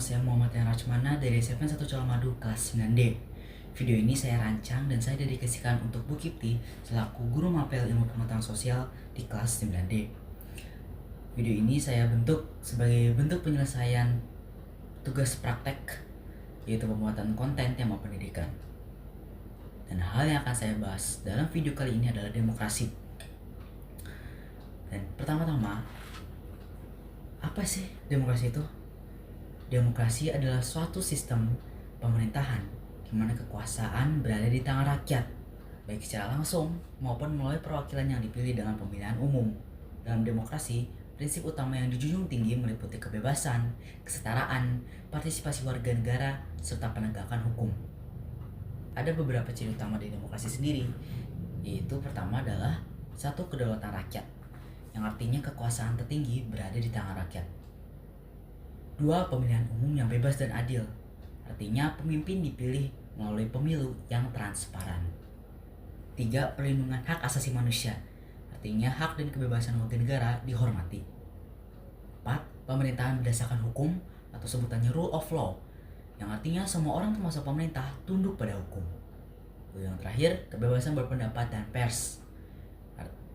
saya Muhammad Rachmana dari SMP 1 Colomadu kelas 9D. Video ini saya rancang dan saya dedikasikan untuk Bu Kipti selaku guru mapel ilmu pengetahuan sosial di kelas 9D. Video ini saya bentuk sebagai bentuk penyelesaian tugas praktek, yaitu pembuatan konten tema pendidikan. Dan hal yang akan saya bahas dalam video kali ini adalah demokrasi. Dan pertama-tama, apa sih demokrasi itu? Demokrasi adalah suatu sistem pemerintahan di mana kekuasaan berada di tangan rakyat, baik secara langsung maupun melalui perwakilan yang dipilih dengan pemilihan umum. Dalam demokrasi, prinsip utama yang dijunjung tinggi meliputi kebebasan, kesetaraan, partisipasi warga negara, serta penegakan hukum. Ada beberapa ciri utama di demokrasi sendiri, yaitu pertama adalah satu, kedaulatan rakyat, yang artinya kekuasaan tertinggi berada di tangan rakyat. Dua, pemilihan umum yang bebas dan adil, artinya pemimpin dipilih melalui pemilu yang transparan. Tiga, perlindungan hak asasi manusia, artinya hak dan kebebasan warga negara dihormati. Empat, pemerintahan berdasarkan hukum atau sebutannya rule of law, yang artinya semua orang termasuk pemerintah tunduk pada hukum. Yang terakhir, kebebasan berpendapat dan pers.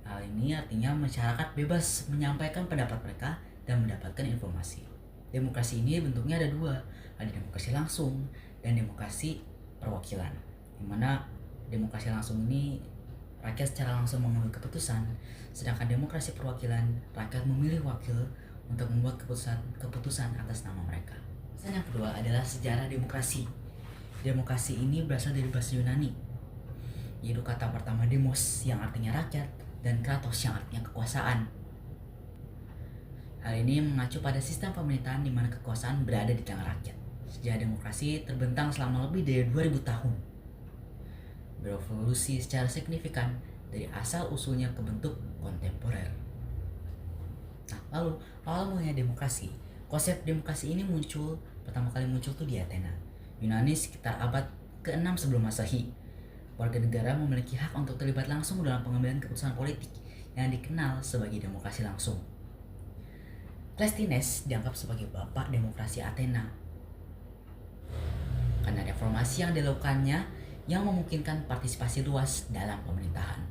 Hal ini artinya masyarakat bebas menyampaikan pendapat mereka dan mendapatkan informasi. Demokrasi ini bentuknya ada dua, ada demokrasi langsung dan demokrasi perwakilan. Di mana demokrasi langsung ini rakyat secara langsung mengambil keputusan, sedangkan demokrasi perwakilan rakyat memilih wakil untuk membuat keputusan atas nama mereka. Dan yang kedua adalah sejarah demokrasi. Demokrasi ini berasal dari bahasa Yunani, yaitu kata pertama demos yang artinya rakyat dan kratos yang artinya kekuasaan. Hal ini mengacu pada sistem pemerintahan di mana kekuasaan berada di tangan rakyat. Sejarah demokrasi terbentang selama lebih dari 2000 tahun. Berevolusi secara signifikan dari asal usulnya ke bentuk kontemporer. Nah, lalu awal mulanya demokrasi. Konsep demokrasi ini pertama kali muncul tuh di Athena, Yunani sekitar abad ke-6 sebelum Masehi. Warga negara memiliki hak untuk terlibat langsung dalam pengambilan keputusan politik yang dikenal sebagai demokrasi langsung. Cleisthenes dianggap sebagai bapak demokrasi Athena karena reformasi yang dilakukannya yang memungkinkan partisipasi luas dalam pemerintahan.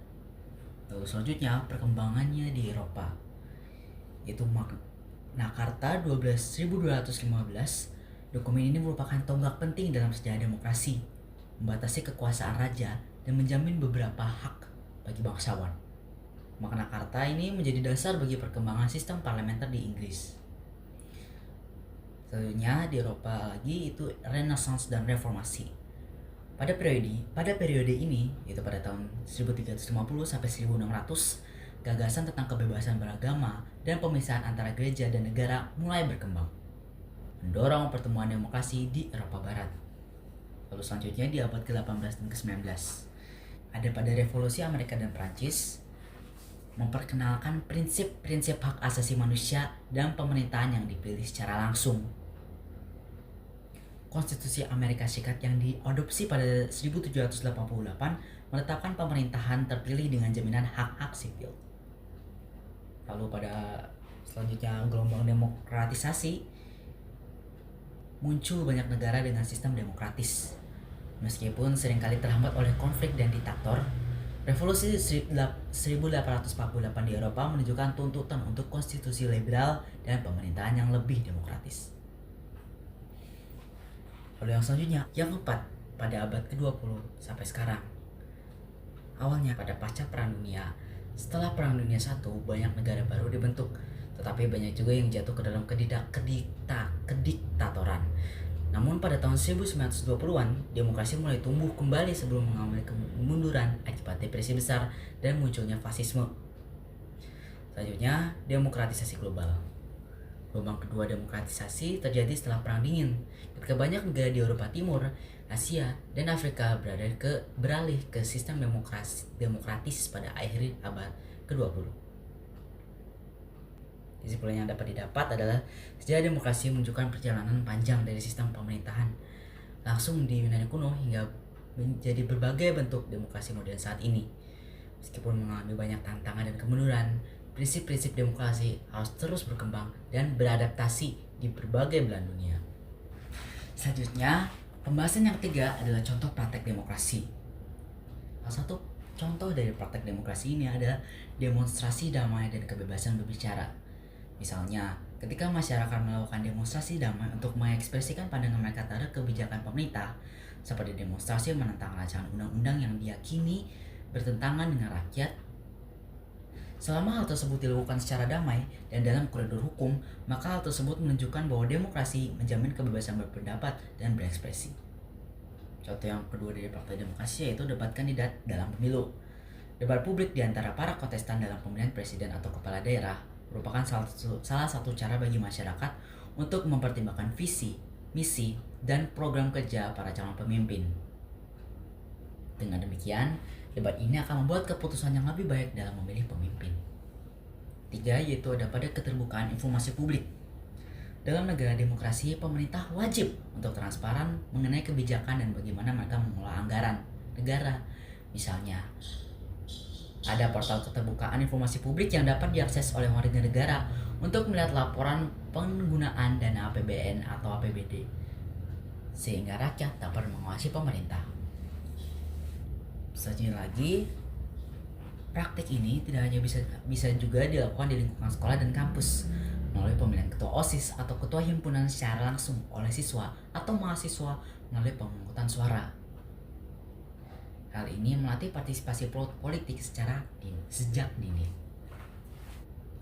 Lalu selanjutnya perkembangannya di Eropa, yaitu Magna Carta 1215. Dokumen ini merupakan tonggak penting dalam sejarah demokrasi, membatasi kekuasaan raja dan menjamin beberapa hak bagi bangsawan. Magna Carta ini menjadi dasar bagi perkembangan sistem parlementer di Inggris. Selanjutnya di Eropa lagi itu Renaissance dan Reformasi. Pada periode ini, yaitu pada tahun 1350 sampai 1600, gagasan tentang kebebasan beragama dan pemisahan antara gereja dan negara mulai berkembang, mendorong pertemuan demokrasi di Eropa Barat. Lalu selanjutnya di abad ke-18 dan ke-19, ada pada revolusi Amerika dan Prancis, memperkenalkan prinsip-prinsip hak asasi manusia dan pemerintahan yang dipilih secara langsung. Konstitusi Amerika Serikat yang diadopsi pada 1788 menetapkan pemerintahan terpilih dengan jaminan hak-hak sipil. Lalu pada selanjutnya gelombang demokratisasi, muncul banyak negara dengan sistem demokratis. Meskipun seringkali terhambat oleh konflik dan diktator, Revolusi 1848 di Eropa menunjukkan tuntutan untuk konstitusi liberal dan pemerintahan yang lebih demokratis. Lalu yang selanjutnya, yang keempat, pada abad ke-20 sampai sekarang. Awalnya pada pasca Perang Dunia, setelah Perang Dunia I banyak negara baru dibentuk, tetapi banyak juga yang jatuh ke dalam kediktatoran. Namun pada tahun 1920-an, demokrasi mulai tumbuh kembali sebelum mengalami kemunduran akibat depresi besar dan munculnya fasisme. Selanjutnya, demokratisasi global. Gelombang kedua demokratisasi terjadi setelah Perang Dingin, ketika banyak negara di Eropa Timur, Asia, dan Afrika beralih ke sistem demokratis pada akhir abad ke-20. Kesimpulan yang dapat didapat adalah sejarah demokrasi menunjukkan perjalanan panjang dari sistem pemerintahan langsung di Yunani kuno hingga menjadi berbagai bentuk demokrasi modern saat ini. Meskipun mengalami banyak tantangan dan kemunduran, prinsip-prinsip demokrasi harus terus berkembang dan beradaptasi di berbagai belahan dunia. Selanjutnya, pembahasan yang ketiga adalah contoh praktek demokrasi. Salah satu contoh dari praktek demokrasi ini adalah demonstrasi damai dan kebebasan berbicara. Misalnya, ketika masyarakat melakukan demonstrasi damai untuk mengekspresikan pandangan mereka terhadap kebijakan pemerintah, seperti demonstrasi menentang rancangan undang-undang yang diyakini bertentangan dengan rakyat. Selama hal tersebut dilakukan secara damai dan dalam koridor hukum, maka hal tersebut menunjukkan bahwa demokrasi menjamin kebebasan berpendapat dan berekspresi. Contoh yang kedua dari praktek demokrasi yaitu debat kandidat dalam pemilu. Debat publik di antara para kontestan dalam pemilihan presiden atau kepala daerah merupakan salah satu cara bagi masyarakat untuk mempertimbangkan visi, misi, dan program kerja para calon pemimpin. Dengan demikian, debat ini akan membuat keputusan yang lebih baik dalam memilih pemimpin. 3. Yaitu ada pada keterbukaan informasi publik. Dalam negara demokrasi, pemerintah wajib untuk transparan mengenai kebijakan dan bagaimana mereka mengelola anggaran negara. Misalnya, ada portal keterbukaan informasi publik yang dapat diakses oleh warga negara untuk melihat laporan penggunaan dana APBN atau APBD, sehingga rakyat dapat mengawasi pemerintah. Selanjutnya lagi, praktik ini tidak hanya bisa juga dilakukan di lingkungan sekolah dan kampus melalui pemilihan ketua OSIS atau ketua himpunan secara langsung oleh siswa atau mahasiswa melalui pemungutan suara. Hal ini melatih partisipasi politik sejak dini.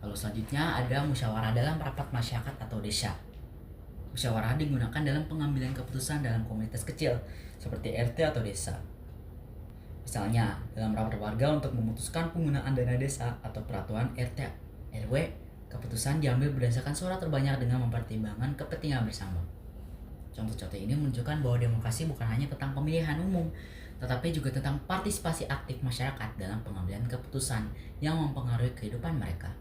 Lalu selanjutnya ada musyawarah dalam rapat masyarakat atau desa. Musyawarah digunakan dalam pengambilan keputusan dalam komunitas kecil seperti RT atau desa. Misalnya, dalam rapat warga untuk memutuskan penggunaan dana desa atau peraturan RT RW, keputusan diambil berdasarkan suara terbanyak dengan mempertimbangkan kepentingan bersama. Contoh-contoh ini menunjukkan bahwa demokrasi bukan hanya tentang pemilihan umum, tetapi juga tentang partisipasi aktif masyarakat dalam pengambilan keputusan yang mempengaruhi kehidupan mereka.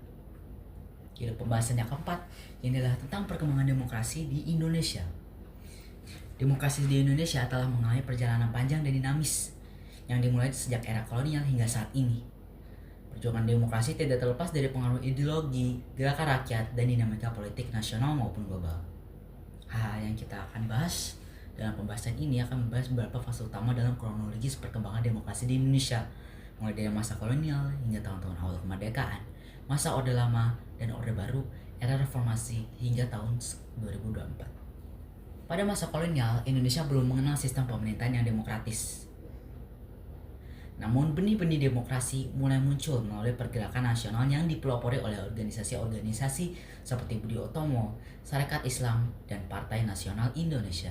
Jadi pembahasan yang keempat, ini adalah tentang perkembangan demokrasi di Indonesia. Demokrasi di Indonesia telah mengalami perjalanan panjang dan dinamis, yang dimulai sejak era kolonial hingga saat ini. Perjuangan demokrasi tidak terlepas dari pengaruh ideologi, gerakan rakyat, dan dinamika politik nasional maupun global. Hal yang kita akan bahas dalam pembahasan ini akan membahas beberapa fase utama dalam kronologis perkembangan demokrasi di Indonesia, mulai dari masa kolonial hingga tahun-tahun awal kemerdekaan, masa Orde Lama dan Orde Baru, era reformasi hingga tahun 2024. Pada masa kolonial, Indonesia belum mengenal sistem pemerintahan yang demokratis. Namun benih-benih demokrasi mulai muncul melalui pergerakan nasional yang dipelopori oleh organisasi-organisasi seperti Budi Utomo, Sarekat Islam, dan Partai Nasional Indonesia.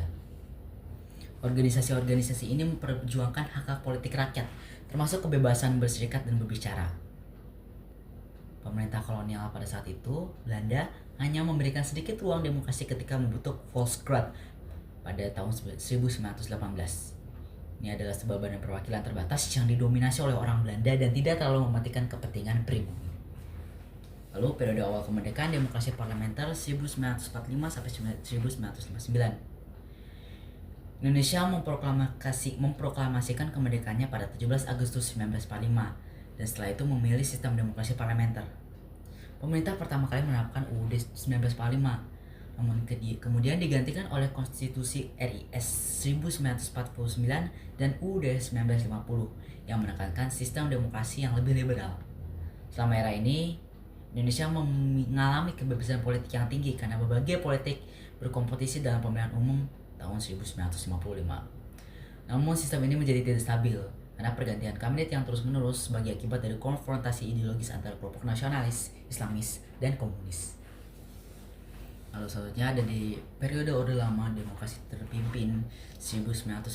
Organisasi-organisasi ini memperjuangkan hak-hak politik rakyat, termasuk kebebasan berserikat dan berbicara. Pemerintah kolonial pada saat itu, Belanda, hanya memberikan sedikit ruang demokrasi ketika membentuk Volksraad pada tahun 1918. Ini adalah sebuah badan perwakilan terbatas yang didominasi oleh orang Belanda dan tidak terlalu mematikan kepentingan pribumi. Lalu periode awal kemerdekaan demokrasi parlementer 1945 sampai 1959. Indonesia memproklamasikan kemerdekaannya pada 17 Agustus 1945 dan setelah itu memilih sistem demokrasi parlementer. Pemerintah pertama kali menerapkan UUD 1945. Namun kemudian digantikan oleh Konstitusi RIS 1949 dan UUD 1950 yang menekankan sistem demokrasi yang lebih liberal. Selama era ini, Indonesia mengalami kebebasan politik yang tinggi karena berbagai politik berkompetisi dalam pemilihan umum tahun 1955. Namun sistem ini menjadi tidak stabil karena pergantian kabinet yang terus-menerus sebagai akibat dari konfrontasi ideologis antara kelompok nasionalis, Islamis, dan komunis. Lalu selanjutnya ada di periode Orde Lama demokrasi terpimpin 1959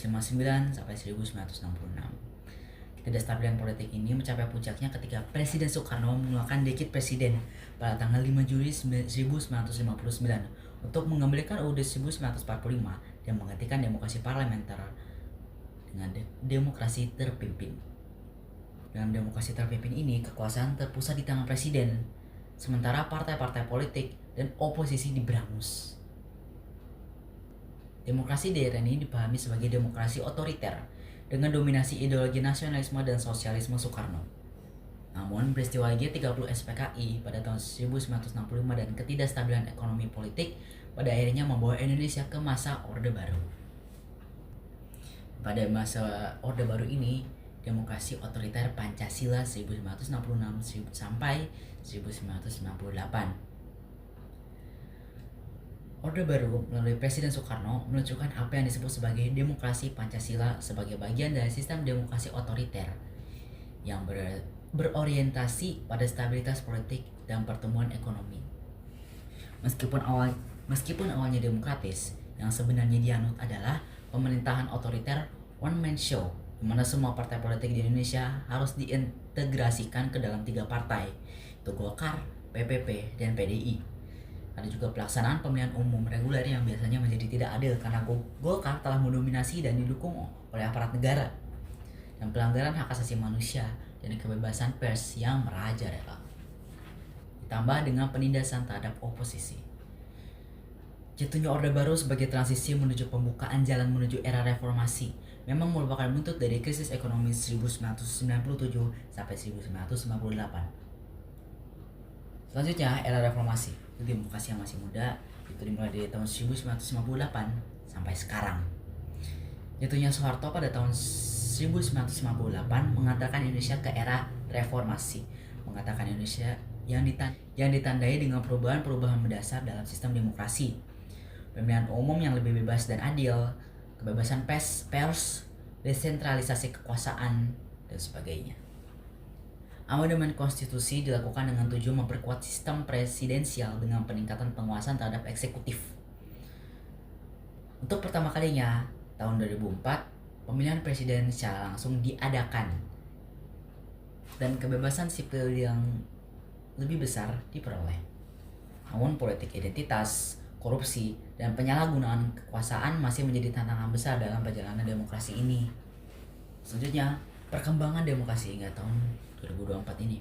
sampai 1966. Ketidakstabilan politik ini mencapai puncaknya ketika Presiden Soekarno mengeluarkan dekret presiden pada tanggal 5 Juli 1959 untuk mengembalikan UUD 1945 dan menggantikan demokrasi parlementer dengan demokrasi terpimpin. Dalam demokrasi terpimpin ini, kekuasaan terpusat di tangan presiden, sementara partai-partai politik dan oposisi diberangus. Demokrasi di era ini dipahami sebagai demokrasi otoriter dengan dominasi ideologi nasionalisme dan sosialisme Soekarno. Namun peristiwa G30 SPKI pada tahun 1965 dan ketidakstabilan ekonomi politik pada akhirnya membawa Indonesia ke masa Orde Baru. Pada masa Orde Baru ini, demokrasi otoriter Pancasila 1966 sampai 1998. Orde Baru melalui Presiden Soekarno menunjukkan apa yang disebut sebagai demokrasi Pancasila sebagai bagian dari sistem demokrasi otoriter yang berorientasi pada stabilitas politik dan pertumbuhan ekonomi. Meskipun awalnya demokratis, yang sebenarnya dianut adalah pemerintahan otoriter one man show, di mana semua partai politik di Indonesia harus diintegrasikan ke dalam 3 partai, yaitu Golkar, PPP, dan PDI. Ada juga pelaksanaan pemilihan umum reguler yang biasanya menjadi tidak adil karena Golkar telah mendominasi dan didukung oleh aparat negara, dan pelanggaran hak asasi manusia dan kebebasan pers yang merajalela, ditambah dengan penindasan terhadap oposisi. Jatuhnya Orde Baru sebagai transisi menuju pembukaan jalan menuju era reformasi memang merupakan buntut dari krisis ekonomi 1997 sampai 1998. Selanjutnya, era reformasi. Demokrasi yang masih muda, itu dimulai dari tahun 1958 sampai sekarang. Jatuhnya Soeharto pada tahun 1958 mengantarkan Indonesia ke era reformasi, mengatakan Indonesia yang ditandai dengan perubahan-perubahan mendasar dalam sistem demokrasi, pemilihan umum yang lebih bebas dan adil, kebebasan pers, desentralisasi kekuasaan, dan sebagainya. Amandemen konstitusi dilakukan dengan tujuan memperkuat sistem presidensial dengan peningkatan penguasaan terhadap eksekutif. Untuk pertama kalinya, tahun 2004, pemilihan presiden secara langsung diadakan dan kebebasan sipil yang lebih besar diperoleh. Namun politik identitas, korupsi, dan penyalahgunaan kekuasaan masih menjadi tantangan besar dalam perjalanan demokrasi ini. Selanjutnya, perkembangan demokrasi hingga tahun 2024 ini.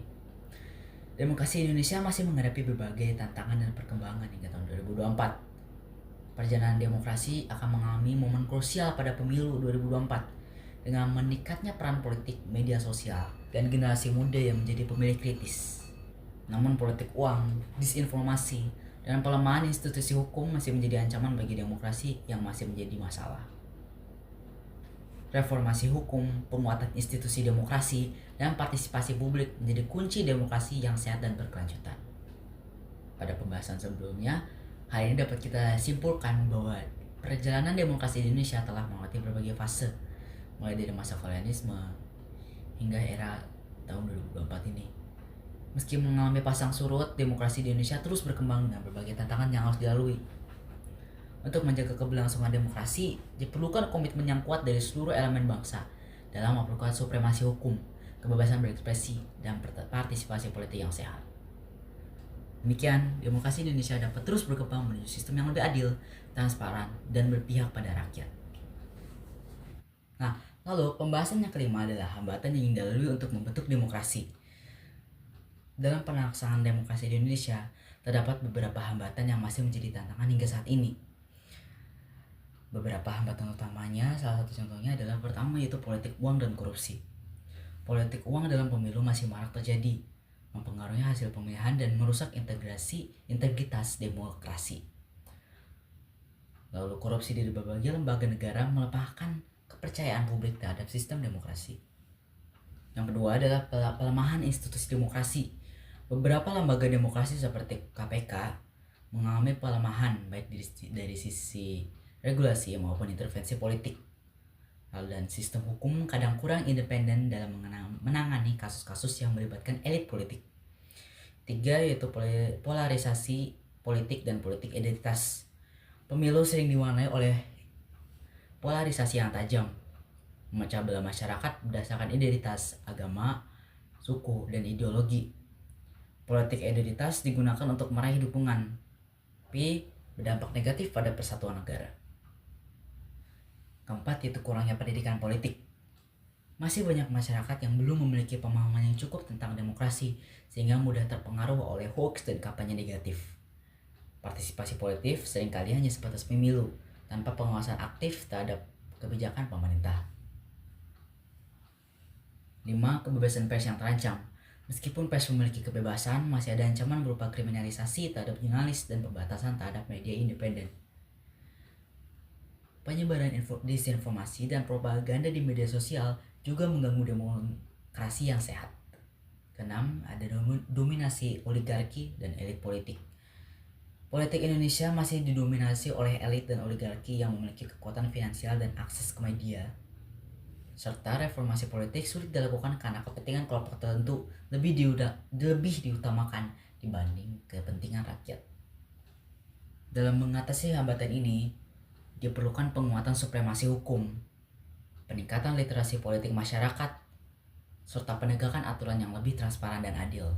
Demokrasi Indonesia masih menghadapi berbagai tantangan dan perkembangan hingga tahun 2024. Perjalanan demokrasi akan mengalami momen krusial pada pemilu 2024 dengan meningkatnya peran politik, media sosial, dan generasi muda yang menjadi pemilih kritis. Namun politik uang, disinformasi, dan pelemahan institusi hukum masih menjadi ancaman bagi demokrasi yang masih menjadi masalah. Reformasi hukum, penguatan institusi demokrasi, dan partisipasi publik menjadi kunci demokrasi yang sehat dan berkelanjutan. Pada pembahasan sebelumnya, hal ini dapat kita simpulkan bahwa perjalanan demokrasi di Indonesia telah melewati berbagai fase, mulai dari masa kolonialisme hingga era tahun 2024 ini. Meski mengalami pasang surut, demokrasi di Indonesia terus berkembang dengan berbagai tantangan yang harus dilalui. Untuk menjaga keberlangsungan demokrasi, diperlukan komitmen yang kuat dari seluruh elemen bangsa dalam memperkuat supremasi hukum, kebebasan berekspresi, dan partisipasi politik yang sehat. Demikian, demokrasi Indonesia dapat terus berkembang menuju sistem yang lebih adil, transparan, dan berpihak pada rakyat. Nah, lalu pembahasan yang kelima adalah hambatan yang ingin dilalui untuk membentuk demokrasi. Dalam pelaksanaan demokrasi di Indonesia, terdapat beberapa hambatan yang masih menjadi tantangan hingga saat ini. Beberapa hambatan utamanya, salah satu contohnya adalah pertama yaitu politik uang dan korupsi. Politik uang dalam pemilu masih marak terjadi, mempengaruhi hasil pemilihan dan merusak integritas demokrasi. Lalu korupsi di berbagai lembaga negara melemahkan kepercayaan publik terhadap sistem demokrasi. Yang kedua adalah pelemahan institusi demokrasi. Beberapa lembaga demokrasi seperti KPK mengalami pelemahan baik dari sisi regulasi maupun intervensi politik. Dan sistem hukum kadang kurang independen dalam menangani kasus-kasus yang melibatkan elit politik. 3 yaitu polarisasi politik dan politik identitas. Pemilu sering diwarnai oleh polarisasi yang tajam, memecah belah masyarakat berdasarkan identitas, agama, suku, dan ideologi. Politik identitas digunakan untuk meraih dukungan, tapi berdampak negatif pada persatuan negara. Keempat yaitu kurangnya pendidikan politik. Masih banyak masyarakat yang belum memiliki pemahaman yang cukup tentang demokrasi sehingga mudah terpengaruh oleh hoax dan kampanye negatif. Partisipasi politik seringkali hanya sebatas pemilu tanpa pengawasan aktif terhadap kebijakan pemerintah. 5. Kebebasan pers yang terancam. Meskipun pers memiliki kebebasan, masih ada ancaman berupa kriminalisasi terhadap jurnalis dan pembatasan terhadap media independen. Penyebaran disinformasi dan propaganda di media sosial juga mengganggu demokrasi yang sehat. Keenam, ada dominasi oligarki dan elit politik. Politik Indonesia masih didominasi oleh elit dan oligarki yang memiliki kekuatan finansial dan akses ke media. Serta reformasi politik sulit dilakukan karena kepentingan kelompok tertentu lebih diutamakan dibanding kepentingan rakyat. Dalam mengatasi hambatan ini, diperlukan penguatan supremasi hukum, peningkatan literasi politik masyarakat, serta penegakan aturan yang lebih transparan dan adil.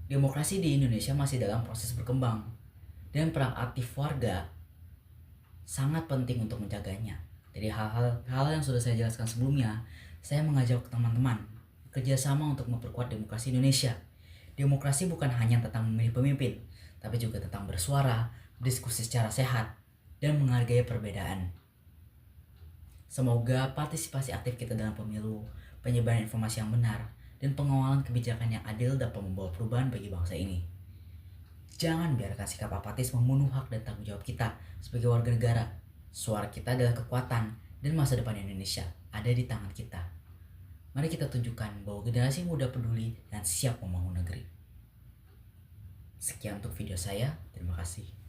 Demokrasi di Indonesia masih dalam proses berkembang, dan peran aktif warga sangat penting untuk menjaganya. Dari hal-hal yang sudah saya jelaskan sebelumnya, saya mengajak teman-teman kerjasama untuk memperkuat demokrasi Indonesia. Demokrasi bukan hanya tentang memilih pemimpin, tapi juga tentang bersuara, berdiskusi secara sehat, dan menghargai perbedaan. Semoga partisipasi aktif kita dalam pemilu, penyebaran informasi yang benar, dan pengawalan kebijakan yang adil dapat membawa perubahan bagi bangsa ini. Jangan biarkan sikap apatis membunuh hak dan tanggung jawab kita sebagai warga negara. Suara kita adalah kekuatan, dan masa depan Indonesia ada di tangan kita. Mari kita tunjukkan bahwa generasi muda peduli dan siap membangun negeri. Sekian untuk video saya, terima kasih.